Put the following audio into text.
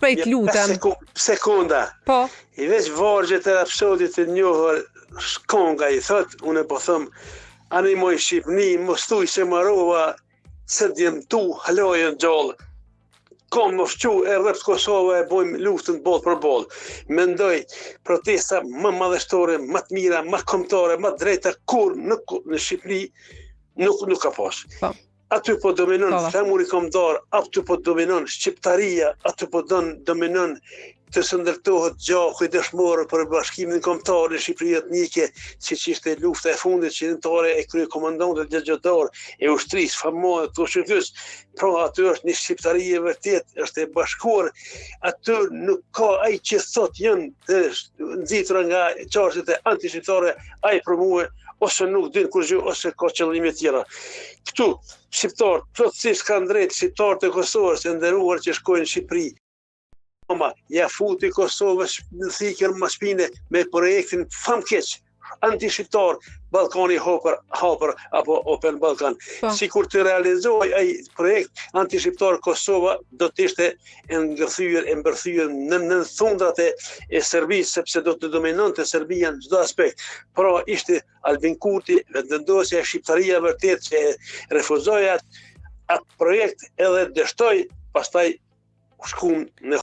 shpejt lutem. Sekonda. Po. I veç vargjet e rapsodit të njohër Shkonga i thot, unë po thëm, ani moj Shqipni, mos thuj se marova, se djemtu, halojën gjallë. Kom më fqu e rrëpt Kosovë e bojmë luftën boll për boll. Mendoj protesta më madhështore, më të mira, më kombëtare, më drejta kur në Shqipëri nuk ka pas. Aty po dominon flamuri kombëtar, aty po dominon shqiptaria, aty po dominon të së ndërtohet gjaku i dëshmorë për bashkimin kombëtar në Shqipëri etnike, siç ishte lufta e fundit qytetare e kryekomandantëve dërgjëtar e ushtrisë famose të Shqipërisë. Pra aty është një shqiptari e vërtet, është e bashkuar. Aty nuk ka ai që thot janë të nxitura nga çarqet e antishqiptare, ai për mua ose nuk din kur gjë ose ka qëllime tjera. Këtu shqiptarët plotësisht kanë drejt, shqiptarët e Kosovës e nderuar që shkojnë në Shqipëri. Ja futi Kosovës në thikër më shpine me projektin famkeq, anti-shqiptar, Ballkani hapër apo Open Balkan. Sikur të realizoj ai projekt anti-shqiptar Kosova do të ishte e mbërthyer në thundrat e Serbisë, sepse do të dominonte Serbia në çdo aspekt. Pra ishte Albin Kurti, vendosja e shqiptaria vërtet që refuzoi atë projekt edhe dështoi, pastaj shkum në